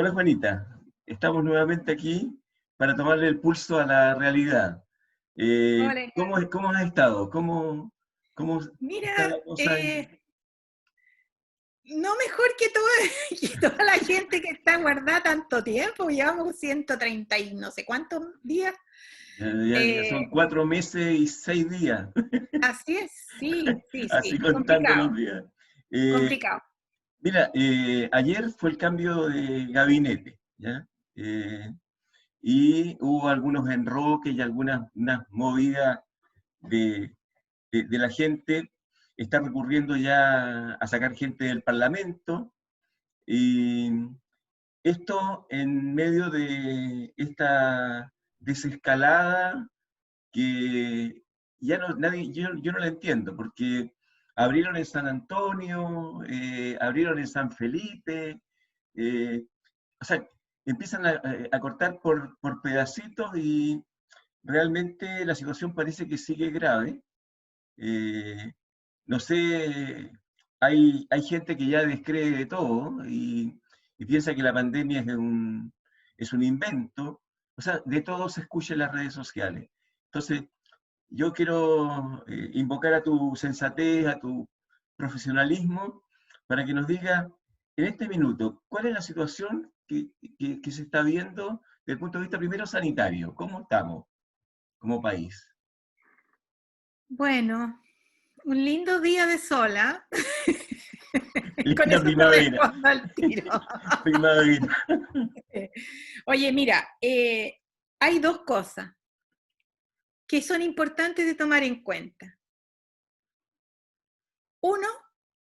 Hola Juanita, estamos nuevamente aquí para tomarle el pulso a la realidad. Hola. ¿Cómo has estado? ¿Cómo está Mira, la cosa ahí? no mejor que, que toda la gente que está guardada tanto tiempo, llevamos 130 y no sé cuántos días. Ya son Eh, 4 meses y 6 días, Así es, sí, sí, así sí, contando complicado, los días. Eh, complicado. Mira, ayer fue el cambio de gabinete, ¿ya? Eh, y hubo algunos enroques y algunas unas movidas de, de la gente. Está recurriendo ya a sacar gente del Parlamento, y esto en medio de esta desescalada que ya no, nadie, yo no la entiendo, porque abrieron en San Antonio, abrieron en San Felipe, eh, o sea, empiezan a cortar por pedacitos, y realmente la situación parece que sigue grave. Eh, no sé, hay gente que ya descree de todo y piensa que la pandemia es un invento. O sea, de todo se escucha en las redes sociales. Entonces, yo quiero invocar a tu sensatez, a tu profesionalismo, para que nos diga en este minuto cuál es la situación que se está viendo desde el punto de vista primero sanitario. ¿Cómo estamos como país? Bueno, un lindo día de sol, ¿ah? Con Linda eso te primavera, respondo al tiro. primavera. Oye, mira, hay dos cosas que son importantes de tomar en cuenta. Uno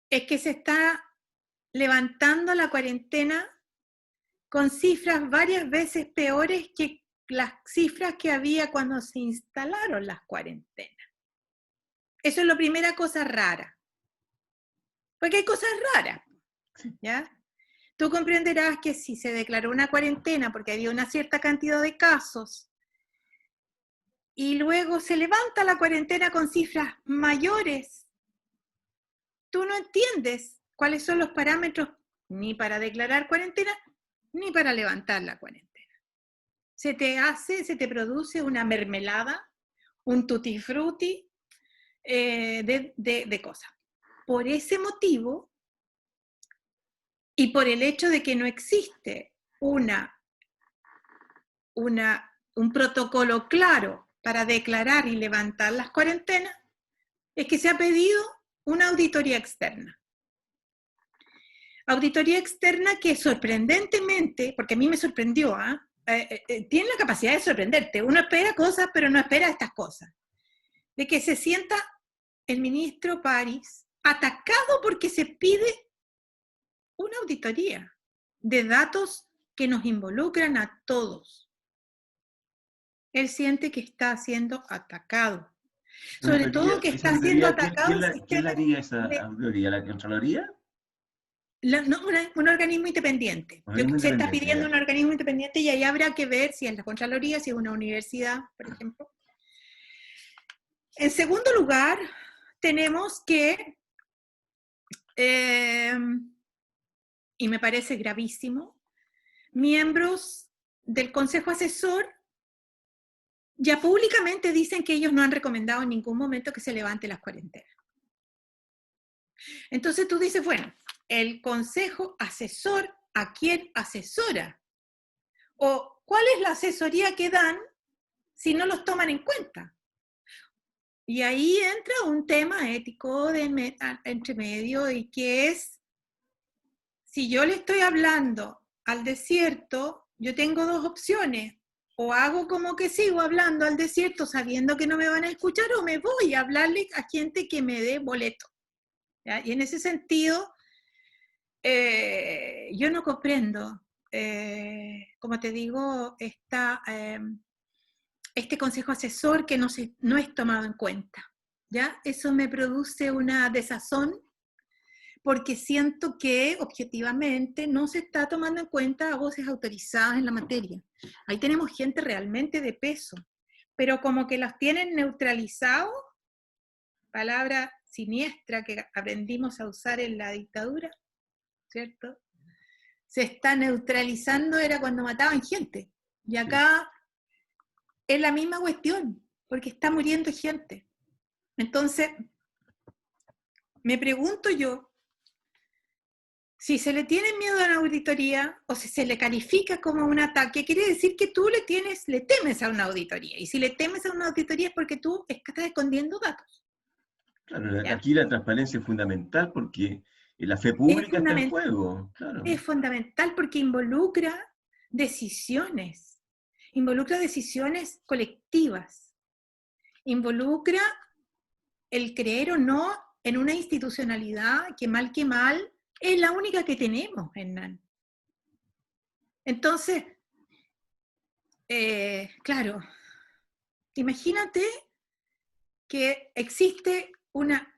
es que se está levantando la cuarentena con cifras varias veces peores que las cifras que había cuando se instalaron las cuarentenas. Eso es la primera cosa rara, porque hay cosas raras, ¿ya? Tú comprenderás que si se declaró una cuarentena porque había una cierta cantidad de casos y luego se levanta la cuarentena con cifras mayores, tú no entiendes cuáles son los parámetros ni para declarar cuarentena ni para levantar la cuarentena. Se te produce una mermelada, un tutti frutti de cosas. Por ese motivo, y por el hecho de que no existe un protocolo claro para declarar y levantar las cuarentenas, es que se ha pedido una auditoría externa. Auditoría externa que sorprendentemente, porque a mí me sorprendió, tiene la capacidad de sorprenderte. Uno espera cosas, pero no espera estas cosas. De que se sienta el ministro París atacado porque se pide una auditoría de datos que nos involucran a todos. Él siente que está siendo atacado. Sobre todo que Esa está siendo auditoría, atacado el quién la sistema haría esa de, auditoría? ¿La Contraloría? no, un organismo independiente. Organismo Se está independiente, pidiendo ya. un organismo independiente y ahí habrá que ver si es la Contraloría, si es una universidad, por ejemplo. En segundo lugar, tenemos que, eh, y me parece gravísimo, miembros del Consejo Asesor ya públicamente dicen que ellos no han recomendado en ningún momento que se levante las cuarentenas. Entonces tú dices, bueno, el Consejo Asesor, ¿a quién asesora? ¿O cuál es la asesoría que dan si no los toman en cuenta? Y ahí entra un tema ético entre medio, y que es, si yo le estoy hablando al desierto, yo tengo dos opciones: o hago como que sigo hablando al desierto sabiendo que no me van a escuchar, o me voy a hablarle a gente que me dé boleto, ¿ya? Y en ese sentido, yo no comprendo, como te digo, este consejo asesor que no es tomado en cuenta, ¿ya? Eso me produce una desazón, porque siento que objetivamente no se está tomando en cuenta a voces autorizadas en la materia. Ahí tenemos gente realmente de peso, pero como que los tienen neutralizados, palabra siniestra que aprendimos a usar en la dictadura, ¿cierto? se está neutralizando era cuando mataban gente. Y acá es la misma cuestión, porque está muriendo gente. Entonces, me pregunto yo, si se le tiene miedo a una auditoría o si se le califica como un ataque, quiere decir que tú le temes a una auditoría. Y si le temes a una auditoría es porque tú estás escondiendo datos. Claro, ¿Ya? aquí la transparencia es fundamental porque la fe pública está en juego. Claro. Es fundamental porque involucra decisiones colectivas, involucra el creer o no en una institucionalidad que mal es la única que tenemos, Hernán. Entonces, claro, imagínate que existe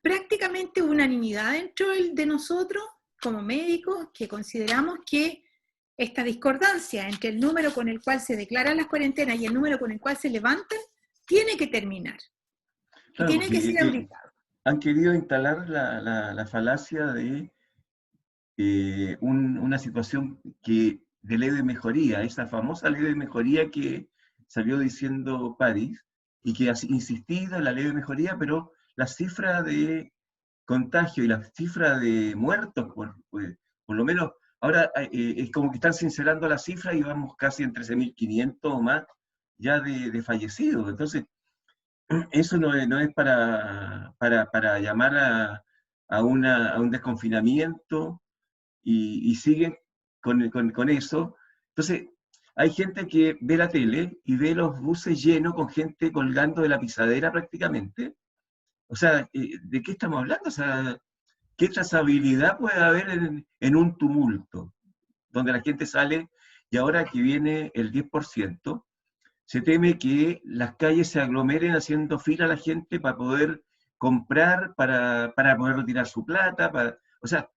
prácticamente unanimidad dentro de nosotros como médicos que consideramos que esta discordancia entre el número con el cual se declaran las cuarentenas y el número con el cual se levantan tiene que terminar. Claro, Y tiene que ser auditado. Han querido instalar la falacia de una situación de ley de mejoría, esa famosa ley de mejoría que salió diciendo París, y que ha insistido en la ley de mejoría, pero la cifra de contagio y la cifra de muertos, por lo menos, ahora es como que están sincerando la cifra y vamos casi en 13.500 o más ya de fallecidos. Entonces, eso no es para llamar a un desconfinamiento y siguen con eso. Entonces, hay gente que ve la tele y ve los buses llenos con gente colgando de la pisadera prácticamente. O sea, ¿de qué estamos hablando? O sea, ¿qué trazabilidad puede haber en un tumulto donde la gente sale y ahora que viene el 10%, se teme que las calles se aglomeren haciendo fila a la gente para poder comprar, para poder retirar su plata? O sea,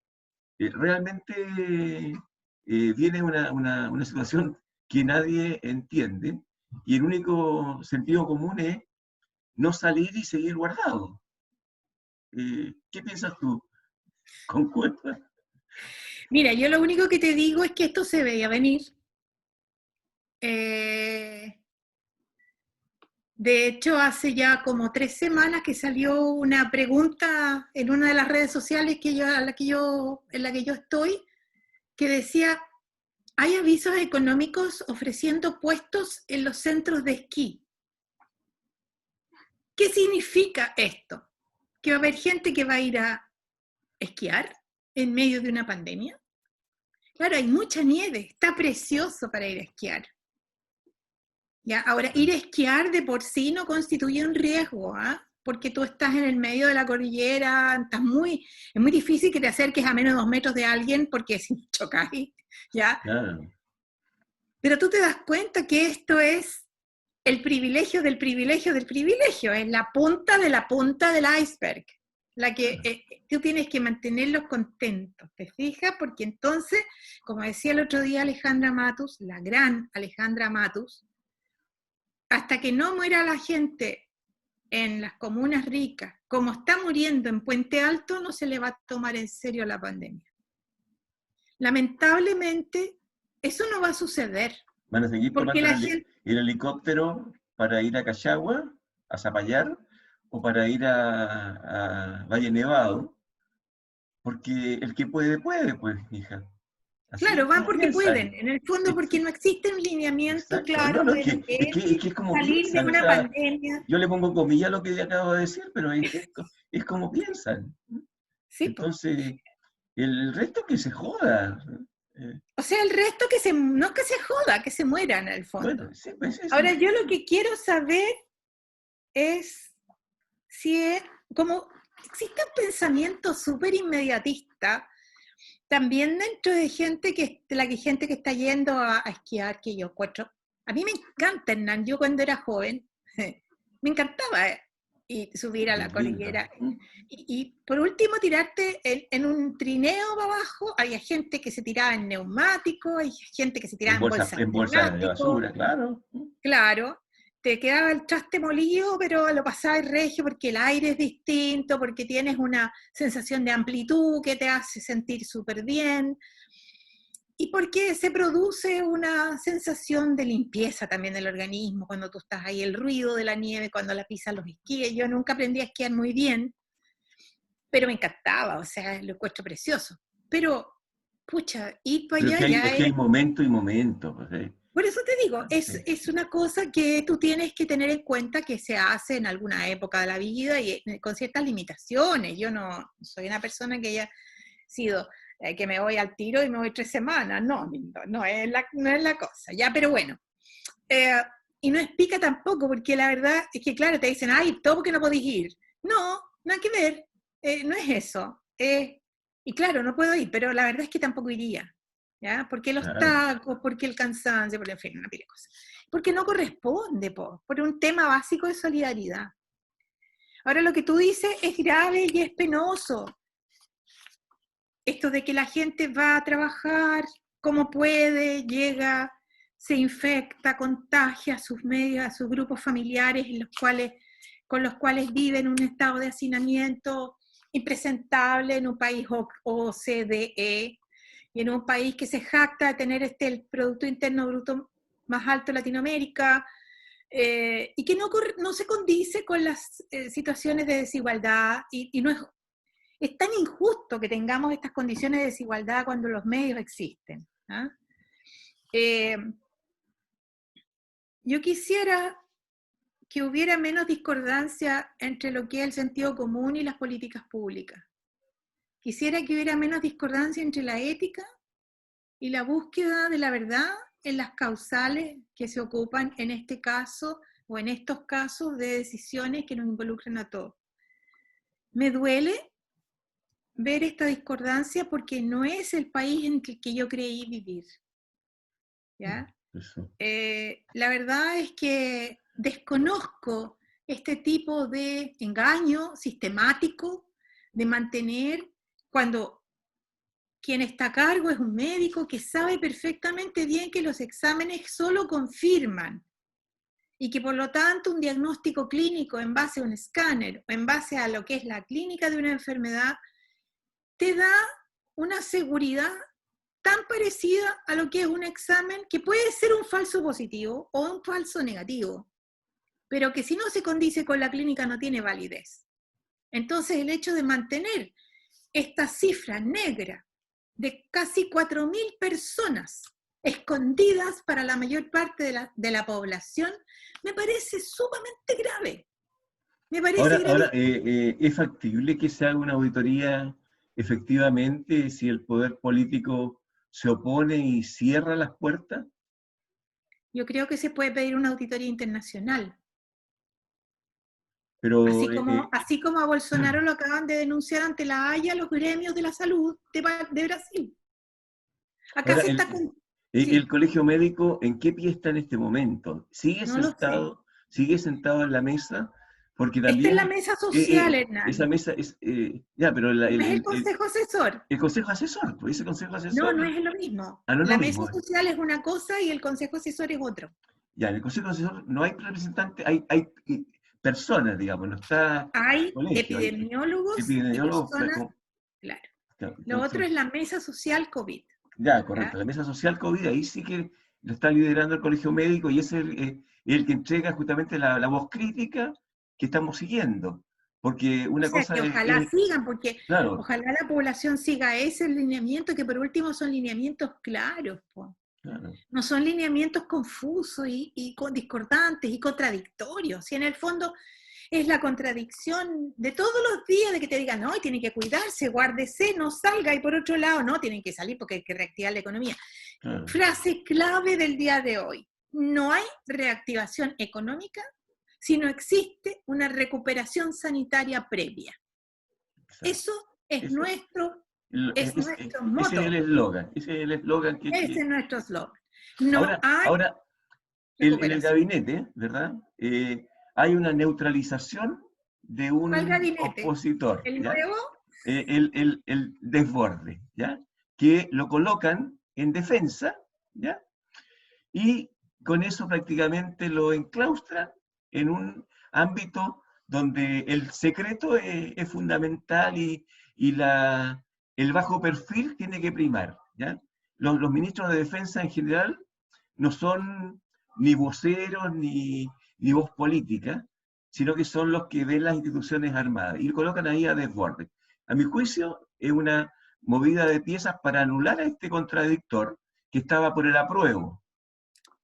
realmente viene una situación que nadie entiende y el único sentido común es no salir y seguir guardado. ¿Qué piensas tú? ¿Concuerdas? Mira, yo lo único que te digo es que esto se veía venir. De hecho, hace ya como 3 semanas que salió una pregunta en una de las redes sociales en la que yo estoy, que decía, hay avisos económicos ofreciendo puestos en los centros de esquí. ¿Qué significa esto? ¿Que va a haber gente que va a ir a esquiar en medio de una pandemia? Claro, hay mucha nieve, está precioso para ir a esquiar. ¿Ya? Ahora, ir a esquiar de por sí no constituye un riesgo, ¿ah? Porque tú estás en el medio de la cordillera, es muy difícil que te acerques a menos de 2 metros de alguien porque si chocáis, ¿ya? Claro. Pero tú te das cuenta que esto es el privilegio del privilegio del privilegio, es la punta de la punta del iceberg, la que tú tienes que mantenerlos contentos, ¿te fijas? Porque entonces, como decía el otro día Alejandra Matus, la gran Alejandra Matus, hasta que no muera la gente en las comunas ricas, como está muriendo en Puente Alto, no se le va a tomar en serio la pandemia. Lamentablemente, eso no va a suceder. ¿Van a seguir Porque tomando la gente... el helicóptero para ir a Cachagua, a Zapallar, o para ir a Valle Nevado? Porque el que puede, pues, hija. Así Claro, es van como porque piensan. pueden, en el fondo porque no existe un lineamiento Exacto. No, claro no, de lo que es es que es como salir de piensan. O una sea, pandemia. yo le pongo comillas a lo que acabo de decir, pero es como piensan. Sí, pues. Entonces, el resto que se joda. O sea, el resto no es que se joda, que se mueran en el fondo. Bueno, sí, pues eso. Ahora, yo lo que quiero saber es si es, como existe un pensamiento súper inmediatista, también dentro de gente gente que está yendo a esquiar, que yo encuentro. A mí me encanta, Hernán, yo cuando era joven, me encantaba y subir a la Lindo. cordillera. Y por último, tirarte en un trineo para abajo. Había gente que se tiraba en neumático, hay gente que se tiraba en bolsas En de bolsa de plástico. basura, claro. Claro, te quedaba el traste molido, pero lo pasabas regio porque el aire es distinto, porque tienes una sensación de amplitud que te hace sentir súper bien. Y porque se produce una sensación de limpieza también del organismo cuando tú estás ahí, el ruido de la nieve cuando la pisan los esquíes. Yo nunca aprendí a esquiar muy bien, pero me encantaba, o sea, lo encuentro precioso. Pero, pucha, ir para Pero allá ya es que es... hay momento y momento, pues, Por eso te digo, sí. es una cosa que tú tienes que tener en cuenta que se hace en alguna época de la vida y con ciertas limitaciones. Yo no soy una persona que haya sido que me voy al tiro y me voy 3 semanas. No, no no es la cosa. Ya, pero bueno. Eh, y no es pica tampoco, porque la verdad es que, claro, te dicen, ay, todo porque no podéis ir. No, nada que ver. No es eso. Y claro, no puedo ir, pero la verdad es que tampoco iría. ¿Ya? Porque los Claro. tacos, porque el cansancio, por en fin, una pila de cosas. Porque no corresponde, por un tema básico de solidaridad. Ahora lo que tú dices es grave y es penoso. Esto de que la gente va a trabajar como puede, llega, se infecta, contagia a sus medios, a sus grupos familiares con los cuales vive en un estado de hacinamiento impresentable en un país OCDE y en un país que se jacta de tener el Producto Interno Bruto más alto de Latinoamérica, y que no se condice con las situaciones de desigualdad y no es tan injusto que tengamos estas condiciones de desigualdad cuando los medios existen. ¿Ah? Yo quisiera que hubiera menos discordancia entre lo que es el sentido común y las políticas públicas. Quisiera que hubiera menos discordancia entre la ética y la búsqueda de la verdad en las causales que se ocupan en este caso o en estos casos de decisiones que nos involucran a todos. Me duele ver esta discordancia porque no es el país en el que yo creí vivir. ¿Ya? Eso. La verdad es que desconozco este tipo de engaño sistemático de mantener cuando quien está a cargo es un médico que sabe perfectamente bien que los exámenes solo confirman y que por lo tanto un diagnóstico clínico en base a un escáner o en base a lo que es la clínica de una enfermedad te da una seguridad tan parecida a lo que es un examen que puede ser un falso positivo o un falso negativo, pero que si no se condice con la clínica no tiene validez. Entonces el hecho de mantener esta cifra negra de casi 4.000 personas escondidas para la mayor parte de la población me parece sumamente grave. Me parece Ahora, gravísimo. ¿es factible que se haga una auditoría efectivamente si el poder político se opone y cierra las puertas? Yo creo que se puede pedir una auditoría internacional. Pero Así como a Bolsonaro lo acaban de denunciar ante la Haya los gremios de la salud de Brasil. Acá ahora, se está... el Sí, colegio médico, ¿en qué pie está en este momento? no lo sé. Sigue sentado en la mesa? Porque Esta es la también mesa social, esa Hernán. mesa es, ya, pero No es el consejo asesor. el consejo asesor, pues ese consejo No, asesor, no es lo mismo. no es lo La mesa mismo. social es una cosa y el consejo asesor es otro. Ya, en el consejo asesor no hay representantes, hay personas, digamos, no está el Hay colegio, hay epidemiólogos y epidemiólogos, personas, claro. Lo otro entonces, es la mesa social COVID. ya, ¿Ya? correcto, la mesa social COVID, ahí sí que lo está liderando el colegio médico y es el que entrega justamente la voz crítica que estamos siguiendo, porque O una sea, cosa que ojalá sigan, porque claro, ojalá la población siga ese lineamiento, que por último son lineamientos claros, po. claro, No son lineamientos confusos y discordantes y contradictorios. Y en el fondo es la contradicción de todos los días de que te digan, no, tienen que cuidarse, guárdese, no salga, y por otro lado, no, tienen que salir porque hay que reactivar la economía. claro, Frase clave del día de hoy: no hay reactivación económica si no existe una recuperación sanitaria previa. exacto. Eso es Ese, es nuestro ese es el moto, eslogan, ese es el eslogan ese es nuestro slogan. No hay ahora en el recuperación. gabinete, ¿verdad? Hay una neutralización de ¿Cuál un gabinete? opositor, ¿El ¿ya? nuevo? El desborde, ¿ya? Que lo colocan en defensa, ¿ya? Y con eso prácticamente lo enclaustran en un ámbito donde el secreto es fundamental y el bajo perfil tiene que primar, ¿ya? los ministros de defensa en general no son ni voceros ni voz política, sino que son los que ven las instituciones armadas y colocan ahí a desborde. A mi juicio, es una movida de piezas para anular a este contradictor que estaba por el apruebo.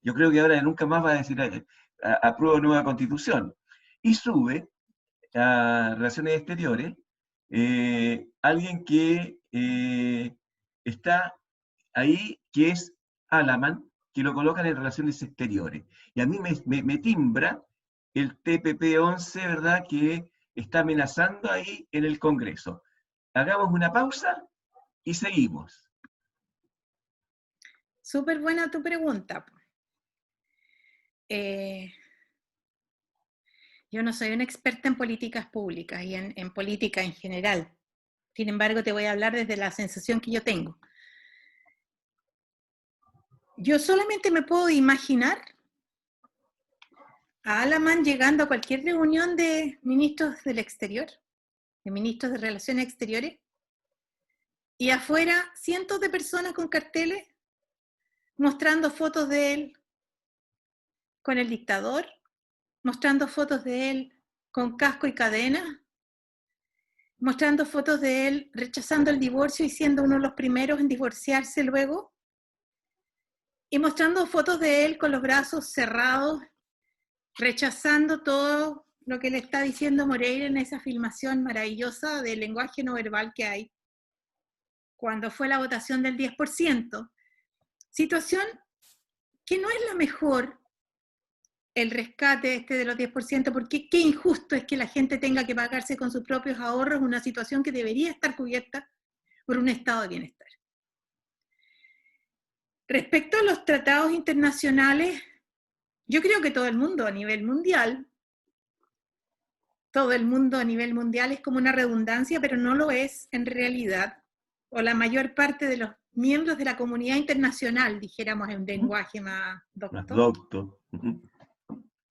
Yo creo que ahora nunca más va a decir apruebo nueva constitución. Y sube a Relaciones Exteriores alguien que está ahí, que es Alaman, que lo colocan en Relaciones Exteriores. Y a mí me timbra el TPP-11, ¿verdad?, que está amenazando ahí en el Congreso. Hagamos una pausa y seguimos. Súper buena tu pregunta. Yo no soy una experta en políticas públicas y en política en general. Sin embargo, te voy a hablar desde la sensación que yo tengo. Yo solamente me puedo imaginar a Alaman llegando a cualquier reunión de ministros del exterior, de ministros de Relaciones Exteriores, y afuera cientos de personas con carteles mostrando fotos de él con el dictador, mostrando fotos de él con casco y cadena, mostrando fotos de él rechazando el divorcio y siendo uno de los primeros en divorciarse luego, y mostrando fotos de él con los brazos cerrados, rechazando todo lo que le está diciendo Moreira en esa filmación maravillosa del lenguaje no verbal que hay, cuando fue la votación del 10%. Situación que no es la mejor, el rescate de los 10%, porque qué injusto es que la gente tenga que pagarse con sus propios ahorros una situación que debería estar cubierta por un estado de bienestar. Respecto a los tratados internacionales, yo creo que todo el mundo a nivel mundial es como una redundancia, pero no lo es en realidad, o la mayor parte de los miembros de la comunidad internacional, dijéramos en lenguaje más docto,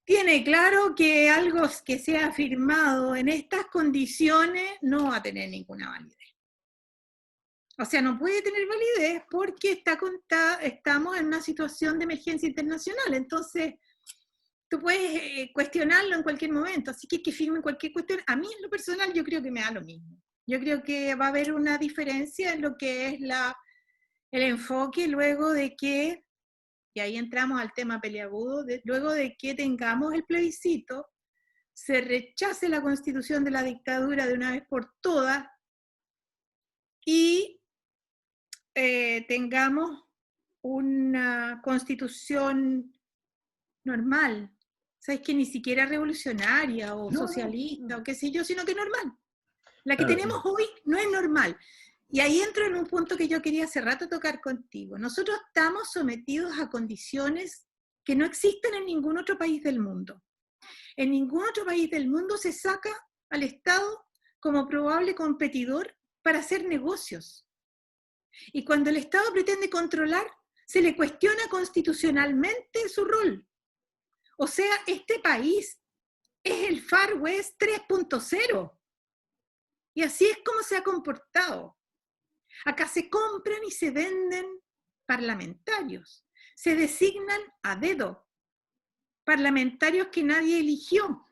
tiene claro que algo que sea firmado en estas condiciones no va a tener ninguna validez. O sea, no puede tener validez porque estamos en una situación de emergencia internacional. Entonces, tú puedes cuestionarlo en cualquier momento. Así que firmen cualquier cuestión. A mí, en lo personal, yo creo que me da lo mismo. Yo creo que va a haber una diferencia en lo que es el enfoque luego de que, y ahí entramos al tema peliagudo, luego de que tengamos el plebiscito, se rechace la constitución de la dictadura de una vez por todas y tengamos una constitución normal. ¿Sabes? Que ni siquiera revolucionaria o socialista o qué sé yo, sino que normal. La que tenemos hoy no es normal. Y ahí entro en un punto que yo quería hace rato tocar contigo. Nosotros estamos sometidos a condiciones que no existen en ningún otro país del mundo. En ningún otro país del mundo se saca al Estado como probable competidor para hacer negocios. Y cuando el Estado pretende controlar, se le cuestiona constitucionalmente su rol. O sea, este país es el Far West 3.0. Y así es como se ha comportado. Acá se compran y se venden parlamentarios. Se designan a dedo parlamentarios que nadie eligió.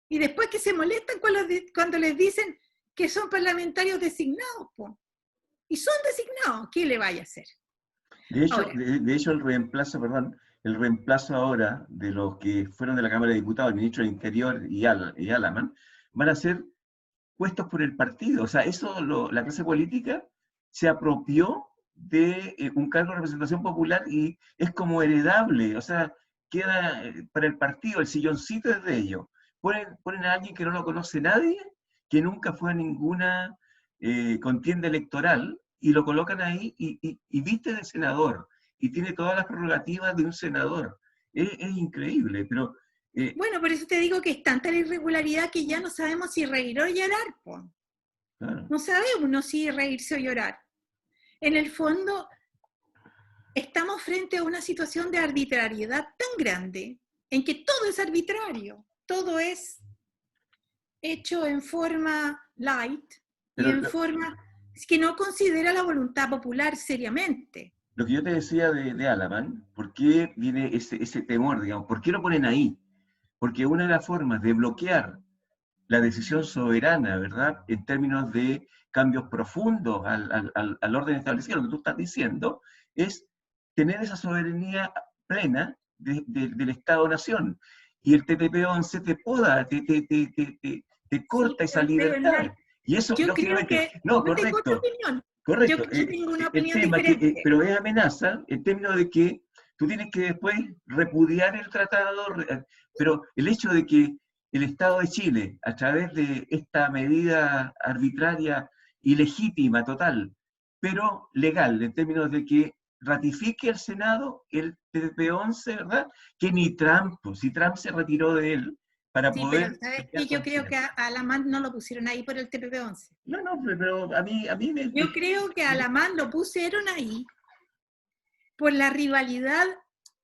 Y después que se molestan cuando les dicen que son parlamentarios designados. Po. Y son designados, ¿qué le vaya a hacer? De hecho el reemplazo ahora de los que fueron de la Cámara de Diputados, el ministro del Interior y Alaman, van a ser puestos por el partido. O sea, la clase política se apropió de un cargo de representación popular y es como heredable. O sea, queda para el partido, el silloncito es de ellos. Ponen a alguien que no lo conoce nadie, que nunca fue a ninguna contienda electoral, y lo colocan ahí y viste de senador, y tiene todas las prerrogativas de un senador. Es increíble, pero... bueno, por eso te digo que es tanta la irregularidad que ya no sabemos si reír o llorar. Po. Claro. No sabemos si reírse o llorar. En el fondo, estamos frente a una situación de arbitrariedad tan grande, en que todo es arbitrario, todo es hecho en forma light, pero y en forma que no considera la voluntad popular seriamente. lo que yo te decía de Alamán, ¿por qué viene ese temor, digamos? ¿Por qué lo ponen ahí? Porque una de las formas de bloquear la decisión soberana, ¿verdad? En términos de cambios profundos al orden establecido, lo que tú estás diciendo, es tener esa soberanía plena del Estado-Nación. Y el TPP-11 te poda, te Sí, corta esa pero libertad. Y eso, yo creo lógicamente, que, no, yo tengo otra correcto, opinión. correcto. Yo tengo una El opinión tema que, diferente. pero es amenaza en términos de que tú tienes que después repudiar el tratado, pero el hecho de que el Estado de Chile, a través de esta medida arbitraria, ilegítima, total, pero legal, en términos de que ratifique el Senado el TP-11, ¿verdad? Que ni Trump, pues, si Trump se retiró de él para Sí, pero poder... ¿sabes qué? Yo creo que a Alamán no lo pusieron ahí por el TPP-11. No, no, pero a mí Yo creo que a Alamán lo pusieron ahí por la rivalidad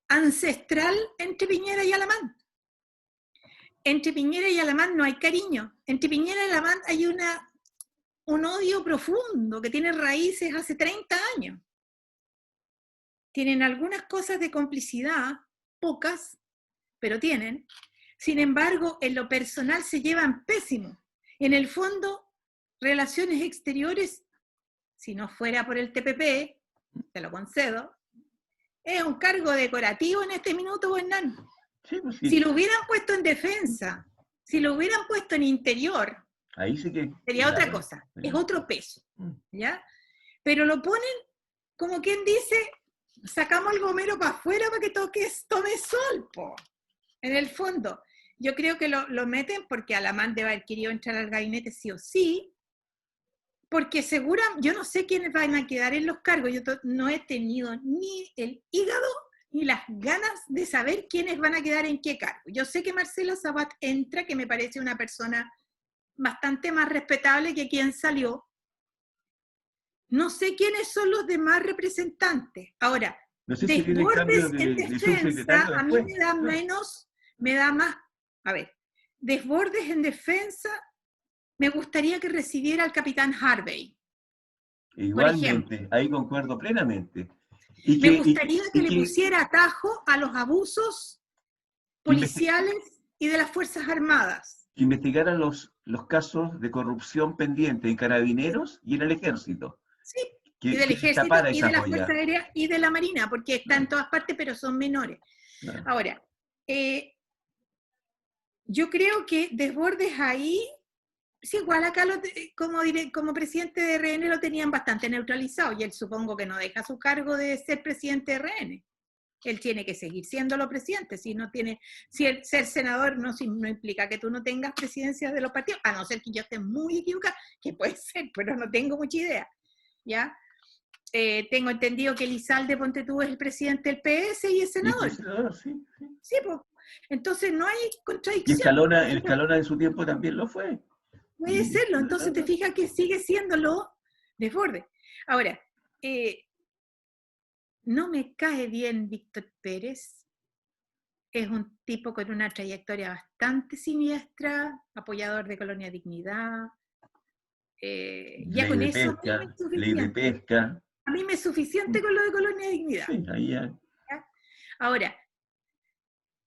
ancestral entre Piñera y Alamán. Entre Piñera y Alamán no hay cariño. Entre Piñera y Alamán hay un odio profundo que tiene raíces hace 30 años. Tienen algunas cosas de complicidad, pocas, pero tienen. Sin embargo, en lo personal se llevan pésimo. En el fondo, relaciones exteriores, si no fuera por el TPP, te lo concedo, es un cargo decorativo en este minuto, Hernán. Sí, pues Si sí. lo hubieran puesto en defensa, si lo hubieran puesto en interior, Ahí sí que... sería otra cosa, es otro peso, ¿ya? Pero lo ponen como quien dice, sacamos el gomero para afuera para que tome sol, po. En el fondo, yo creo que lo meten porque Alamán debe haber querido entrar al gabinete sí o sí, porque yo no sé quiénes van a quedar en los cargos, yo no he tenido ni el hígado ni las ganas de saber quiénes van a quedar en qué cargo. Yo sé que Marcelo Sabat entra, que me parece una persona bastante más respetable que quien salió. No sé quiénes son los demás representantes. Ahora, No sé si viene el cambio desbordes en de defensa, subsecretario a mí después. me da más, a ver, desbordes en defensa, me gustaría que recibiera al capitán Harvey, por ejemplo. Igualmente, ahí concuerdo plenamente. Y Me que, gustaría que y le que, pusiera atajo a los abusos que investi- policiales y de las Fuerzas Armadas. que investigara los casos de corrupción pendiente en carabineros y en el ejército. Sí, y del Que Ejército destapara y de esa la Fuerza joya. Aérea y de la Marina, porque está en Claro, todas partes, pero son menores. claro. Ahora, yo creo que Desbordes ahí, sí, igual acá como presidente de RN lo tenían bastante neutralizado, y él supongo que no deja su cargo de ser presidente de RN. Él tiene que seguir siéndolo presidente, si el ser senador no implica que tú no tengas presidencias de los partidos, a no ser que yo esté muy equivocada, que puede ser, pero no tengo mucha idea, ¿ya? Tengo entendido que Elizalde Ponte tú es el presidente del PS y es Y fue senador. senador, sí. Sí, pues. Entonces no hay Y contradicción. Escalona en su tiempo también lo fue. Puede serlo, entonces te fijas que sigue siéndolo Desbordes. Ahora, no me cae bien Víctor Pérez, es un tipo con una trayectoria bastante siniestra, apoyador de Colonia Dignidad, ya Ley con de eso a mí me pesca, es ley de suficiente. pesca. A mí me es suficiente con lo de Colonia Dignidad. Sí, ahí ya. ¿Ya? Ahora,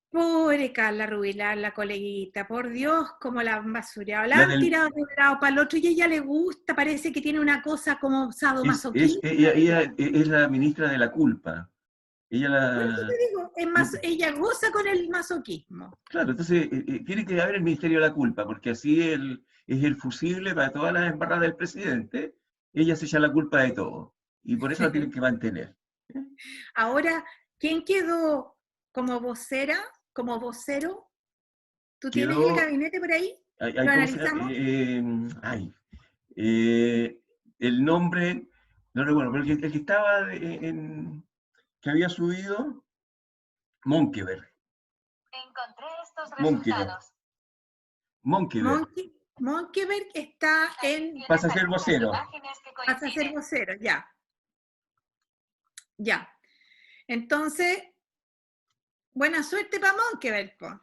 pobre Carla Rubilar, la coleguita, por Dios, como la han basureado, la La han del, tirado de un lado para el otro y a ella le gusta, parece que tiene una cosa como sadomasoquista. ella es la ministra de la culpa. Ella Por eso la... te digo, ella goza con el masoquismo. Claro, entonces tiene que haber el Ministerio de la Culpa, porque así es el fusible para todas las embarradas del presidente. Ella se echa la culpa de todo. Y por eso la tienen que mantener. Ahora, ¿quién quedó como vocera, como vocero? ¿Tú tienes el Quedó, gabinete por ahí? ¿Lo ¿cómo se llama? analizamos? Eh, el nombre, no recuerdo, pero el que estaba que había subido, Monkeberg. Encontré estos Monkeberg. resultados. Monkeberg. Monkeberg está en... Pasa a ser vocero. Pasa a ser vocero, ya. Ya. Entonces, buena suerte para Monkeberg, po.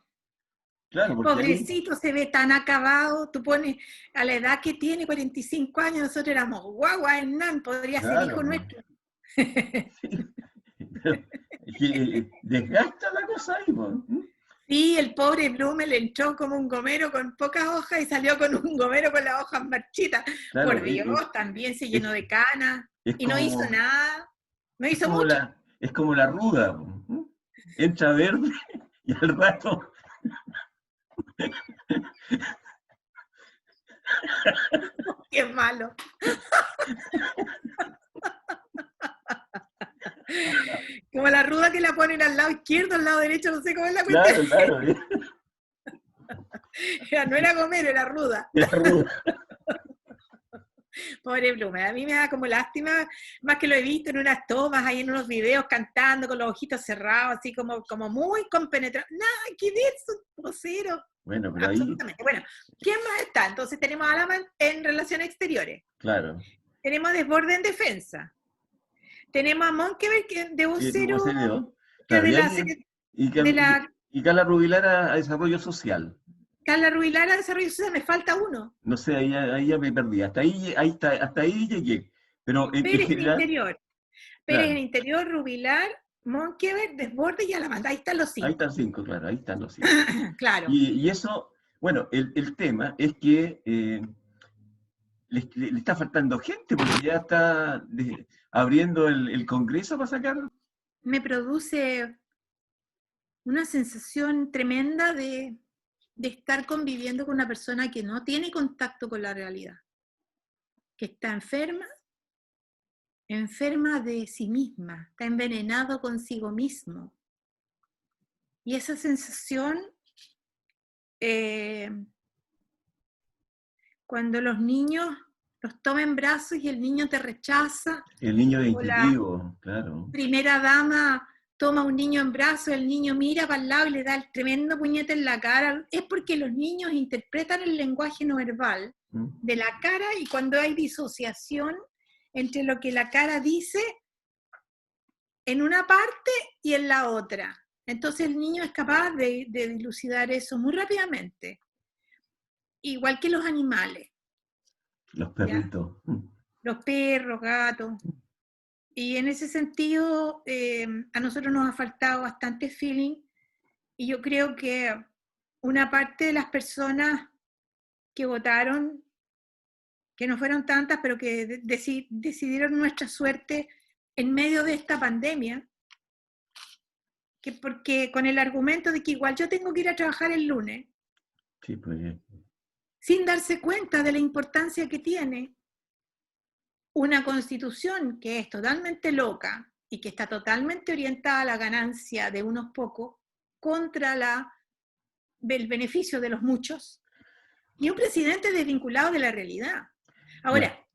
Claro, porque ahí, Pobrecito, se ve tan acabado. Tú pones a la edad que tiene, 45 años, nosotros éramos guagua, Hernán, podría ser hijo claro, nuestro. Pero es que desgasta la cosa ahí, po. Sí, el pobre Blumel entró como un gomero con pocas hojas y salió con un gomero con las hojas marchitas. Por Claro, Dios, también se llenó es, de canas es y no hizo como, nada, no es hizo como mucho. es como la ruda, po. Entra verde y al rato, Qué malo. Como la ruda que la ponen al lado izquierdo, al lado derecho, no sé cómo es la cuestión. claro, claro, No era gomero, era ruda. la ruda. Pobre Blumel, a mí me da como lástima, más que lo he visto en unas tomas, ahí en unos videos cantando con los ojitos cerrados, así como muy compenetrado. Nada que ver, son voceros, Bueno, pero ahí, absolutamente. Bueno, ¿quién más está? Entonces tenemos a Alaman en relaciones exteriores, claro, tenemos a Desborde en defensa, tenemos a Monkeberg de tuvo vocero, serio, que es claro, de y la, ahí, y, de la y Carla Rubilar a desarrollo social. Carla Rubilar a desarrollo social, me falta uno. No sé, ahí ya me perdí. Hasta ahí llegué. Pero en Pérez en general, interior. Pérez en claro, interior, Rubilar, Monkeberg, Desborde y Alamanda. Ahí están los ahí 5. están cinco, claro, ahí están los cinco. Claro. Y eso, bueno, el tema es que le está faltando gente porque ya está abriendo el Congreso para sacar. Me produce una sensación tremenda de estar conviviendo con una persona que no tiene contacto con la realidad, que está enferma de sí misma, está envenenado consigo mismo. Y esa sensación, eh, cuando los niños los toman en brazos y el niño te rechaza, El niño o la instintivo, claro. primera dama toma a un niño en brazos, el niño mira para el lado y le da el tremendo puñete en la cara, es porque los niños interpretan el lenguaje no verbal ¿Mm? de la cara, y cuando hay disociación entre lo que la cara dice en una parte y en la otra. Entonces el niño es capaz de dilucidar eso muy rápidamente, igual que los animales, Los ¿ya? perritos. Los perros, gatos. Y en ese sentido, a nosotros nos ha faltado bastante feeling, y yo creo que una parte de las personas que votaron, que no fueron tantas, pero que decidieron nuestra suerte en medio de esta pandemia, que porque con el argumento de que igual yo tengo que ir a trabajar el lunes, Sí, pues. sin darse cuenta de la importancia que tiene una constitución que es totalmente loca y que está totalmente orientada a la ganancia de unos pocos contra el beneficio de los muchos, y un presidente desvinculado de la realidad. Bueno, Ahora,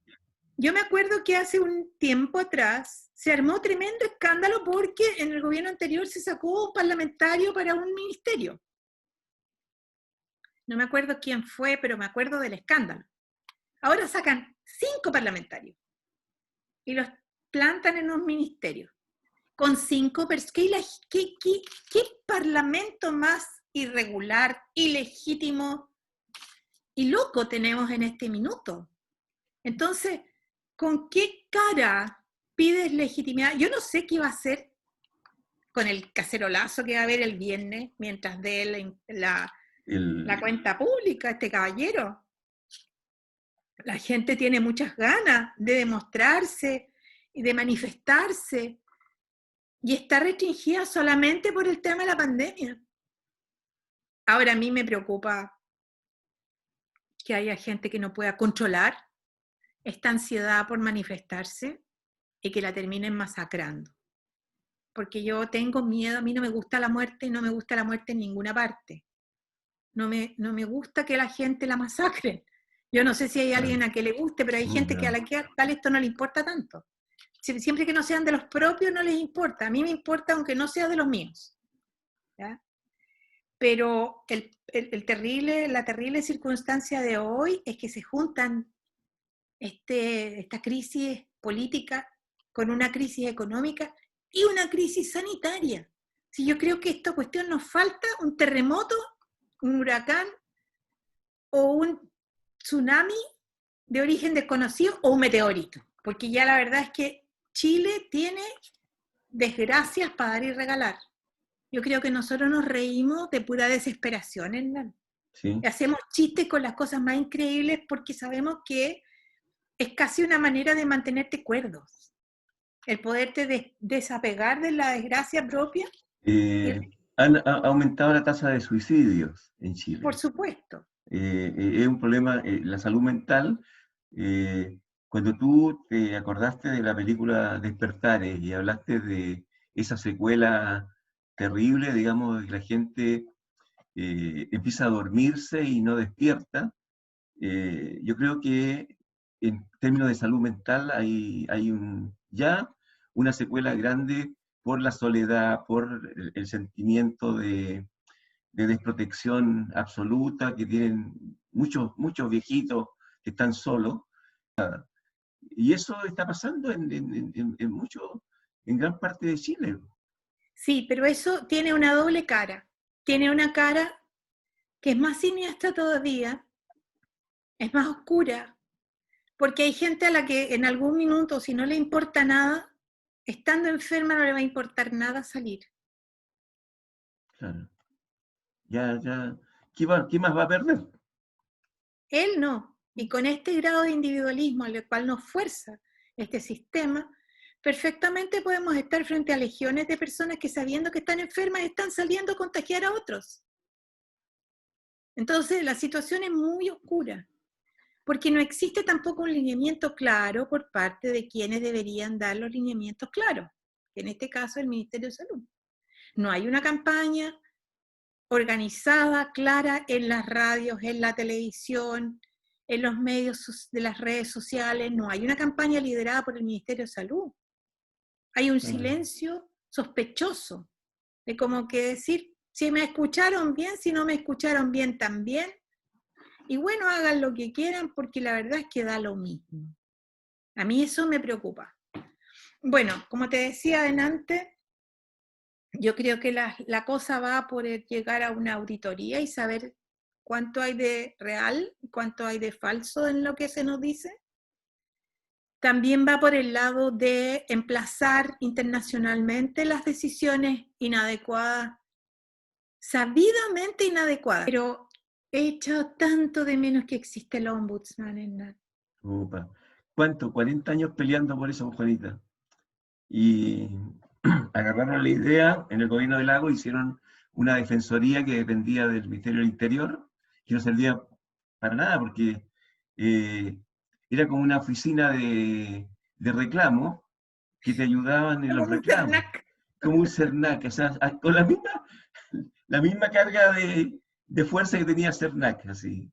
yo me acuerdo que hace un tiempo atrás se armó tremendo escándalo porque en el gobierno anterior se sacó un parlamentario para un ministerio. No me acuerdo quién fue, pero me acuerdo del escándalo. Ahora sacan 5 parlamentarios y los plantan en un ministerio con 5 personas. ¿Qué parlamento más irregular, ilegítimo y loco tenemos en este minuto? Entonces, ¿con qué cara pides legitimidad? Yo no sé qué va a hacer con el cacerolazo que va a haber el viernes mientras dé la cuenta pública este caballero. La gente tiene muchas ganas de demostrarse y de manifestarse, y está restringida solamente por el tema de la pandemia. Ahora a mí me preocupa que haya gente que no pueda controlar esta ansiedad por manifestarse y que la terminen masacrando. Porque yo tengo miedo, a mí no me gusta la muerte, y no me gusta la muerte en ninguna parte. No me gusta que la gente la masacre. Yo no sé si hay alguien a que le guste, pero hay gente que a la que tal esto no le importa tanto. Siempre que no sean de los propios no les importa. A mí me importa aunque no sea de los míos, ¿ya? Pero la terrible circunstancia de hoy es que se juntan esta crisis política con una crisis económica y una crisis sanitaria. Si yo creo que esta cuestión nos falta un terremoto, un huracán o un tsunami de origen desconocido o un meteorito, porque ya la verdad es que Chile tiene desgracias para dar y regalar. Yo creo que nosotros nos reímos de pura desesperación, Hernán. Sí. Y hacemos chistes con las cosas más increíbles porque sabemos que es casi una manera de mantenerte cuerdos. El poderte desapegar de la desgracia propia. Ha aumentado la tasa de suicidios en Chile. Por supuesto. Es un problema, la salud mental. Cuando tú te acordaste de la película Despertares y hablaste de esa secuela terrible, digamos, de que la gente empieza a dormirse y no despierta, yo creo que en términos de salud mental hay ya una secuela grande por la soledad, por el sentimiento de desprotección absoluta que tienen muchos viejitos que están solos. Y eso está pasando en gran parte de Chile. Sí, pero eso tiene una doble cara. Tiene una cara que es más siniestra todavía, es más oscura, porque hay gente a la que en algún minuto, si no le importa nada, estando enferma no le va a importar nada salir. Claro. Ya. ¿Qué más va a perder? Él no. Y con este grado de individualismo al cual nos fuerza este sistema, perfectamente podemos estar frente a legiones de personas que sabiendo que están enfermas están saliendo a contagiar a otros. Entonces la situación es muy oscura, porque no existe tampoco un lineamiento claro por parte de quienes deberían dar los lineamientos claros, que en este caso el Ministerio de Salud. No hay una campaña organizada, clara en las radios, en la televisión, en los medios de las redes sociales, no hay una campaña liderada por el Ministerio de Salud. Hay un silencio sospechoso, de como que decir, si me escucharon bien, si no me escucharon bien también, y bueno, hagan lo que quieran porque la verdad es que da lo mismo. A mí eso me preocupa. Bueno, como te decía antes, yo creo que la cosa va por llegar a una auditoría y saber cuánto hay de real, cuánto hay de falso en lo que se nos dice. También va por el lado de emplazar internacionalmente las decisiones inadecuadas, sabidamente inadecuadas. Pero he echado tanto de menos que existe el ombudsman, Hernán. Opa. ¿Cuánto? 40 años peleando por eso, Juanita. Y agarraron la idea, en el gobierno de Lagos hicieron una defensoría que dependía del Ministerio del Interior, que no servía para nada, porque era como una oficina de reclamo que te ayudaban en los reclamos. Como un CERNAC, o sea, con la misma carga de fuerza que tenía CERNAC, así.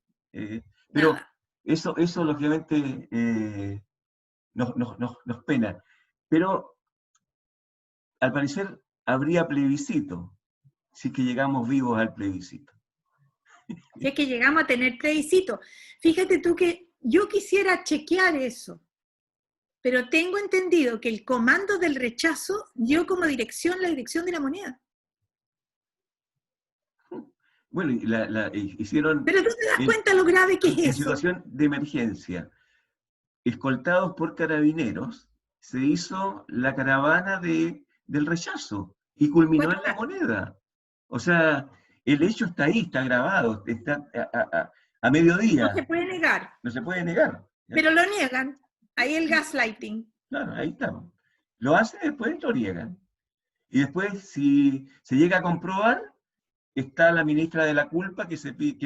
Pero eso lógicamente nos pena. Pero al parecer habría plebiscito, si es que llegamos vivos al plebiscito. Si es que llegamos a tener plebiscito. Fíjate tú que yo quisiera chequear eso, pero tengo entendido que el comando del rechazo dio como dirección la dirección de la moneda. Bueno, hicieron... Pero tú te das cuenta lo grave que es eso. En situación de emergencia, escoltados por carabineros, se hizo la caravana del rechazo y culminó en la moneda. O sea, el hecho está ahí, está grabado, está a mediodía. No se puede negar. No se puede negar. Pero lo niegan. Ahí el gaslighting. Claro, ahí está. Lo hace, después lo niegan. Y después, si se llega a comprobar, está la ministra de la culpa que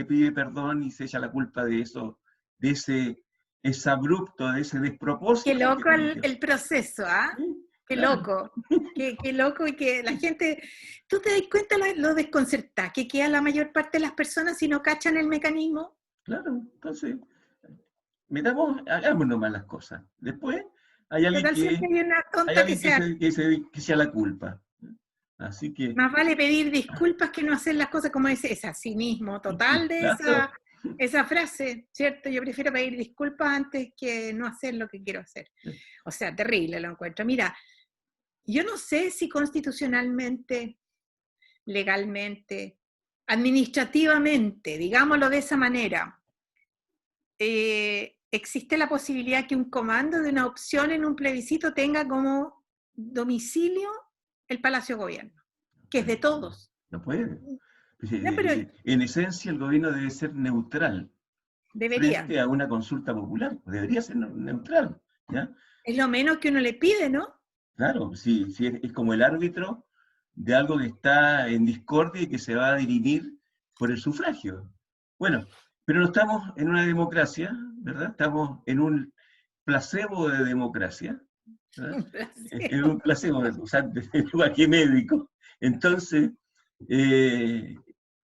pide perdón y se echa la culpa de eso, de ese abrupto, de ese despropósito. Qué loco el proceso, ¿ah? ¿Sí? Qué loco, qué loco, y que la gente, ¿tú te das cuenta lo desconcertada que queda la mayor parte de las personas si no cachan el mecanismo? Claro, entonces, hagamos nomás las cosas. Después hay alguien que sea la culpa. Así que... Más vale pedir disculpas que no hacer las cosas como es cinismo total de claro. esa frase, ¿cierto? Yo prefiero pedir disculpas antes que no hacer lo que quiero hacer. O sea, terrible lo encuentro. Mira, yo no sé si constitucionalmente, legalmente, administrativamente, digámoslo de esa manera, existe la posibilidad que un comando de una opción en un plebiscito tenga como domicilio el Palacio de Gobierno, que es de todos. No puede. No, pero En esencia, el gobierno debe ser neutral debería. frente a una consulta popular. Debería ser neutral, ¿ya? Es lo menos que uno le pide, ¿no? Claro, sí, es como el árbitro de algo que está en discordia y que se va a dirimir por el sufragio. Bueno, pero no estamos en una democracia, ¿verdad? Estamos en un placebo de democracia, ¿verdad? En un placebo, usando el lenguaje médico. Entonces,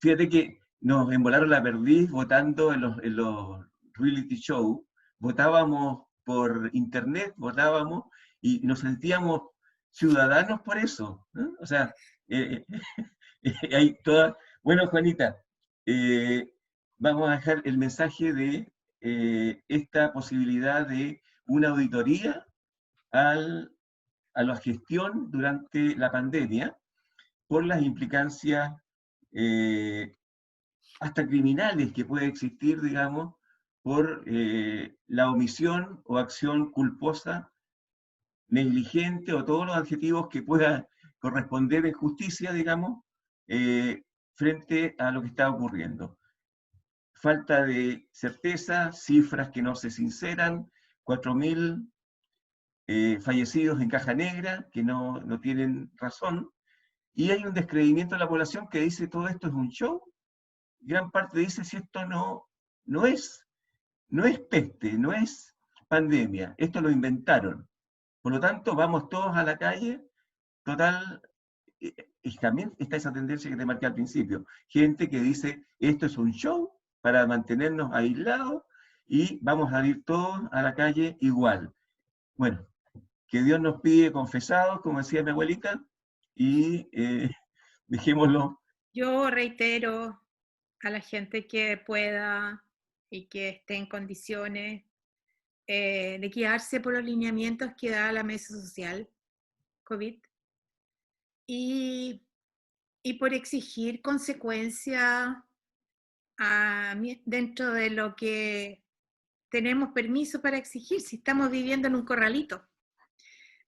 fíjate que nos embolaron la perdiz votando en los reality shows. Votábamos por internet, votábamos y nos sentíamos ciudadanos por eso, ¿no? O sea, hay toda... Bueno, Juanita, vamos a dejar el mensaje de esta posibilidad de una auditoría a la gestión durante la pandemia por las implicancias hasta criminales que puede existir, digamos, por la omisión o acción culposa, negligente o todos los adjetivos que pueda corresponder en justicia, digamos, frente a lo que está ocurriendo. Falta de certeza, cifras que no se sinceran, 4.000 fallecidos en caja negra, que no tienen razón, y hay un descreimiento de la población que dice todo esto es un show. Gran parte dice si esto no es peste, no es pandemia, esto lo inventaron. Por lo tanto, vamos todos a la calle, total, y también está esa tendencia que te marqué al principio, gente que dice esto es un show para mantenernos aislados y vamos a ir todos a la calle igual. Bueno, que Dios nos pide confesados, como decía mi abuelita, y dejémoslo. Yo reitero a la gente que pueda y que esté en condiciones de guiarse por los lineamientos que da la mesa social COVID y por exigir consecuencias dentro de lo que tenemos permiso para exigir, si estamos viviendo en un corralito.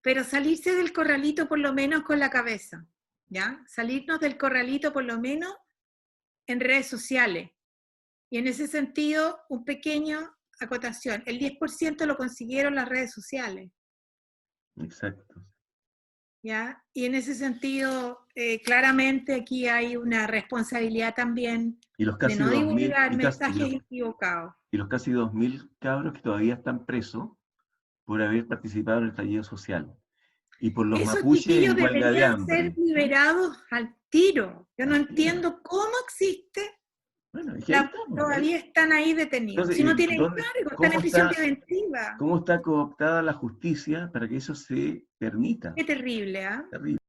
Pero salirse del corralito por lo menos con la cabeza, ¿ya? Salirnos del corralito por lo menos en redes sociales. Y en ese sentido, un pequeño acotación, el 10% lo consiguieron las redes sociales. Exacto. ¿Ya? Y en ese sentido, claramente aquí hay una responsabilidad también Y los de casi no 2.000, divulgar mensajes equivocados. Y los casi 2.000 cabros que todavía están presos por haber participado en el estallido social. Y por los Esos mapuches chiquillos en huelga de deberían ser hambre. liberados al tiro. Yo no Al tiro. entiendo cómo existe. Bueno, es que ahí estamos, Todavía están ahí detenidos. Entonces, Si no tienen ¿dónde- cargo, están cómo en prisión está- preventiva. ¿Cómo está cooptada la justicia para que eso se permita? Qué terrible, ¿ah? Terrible.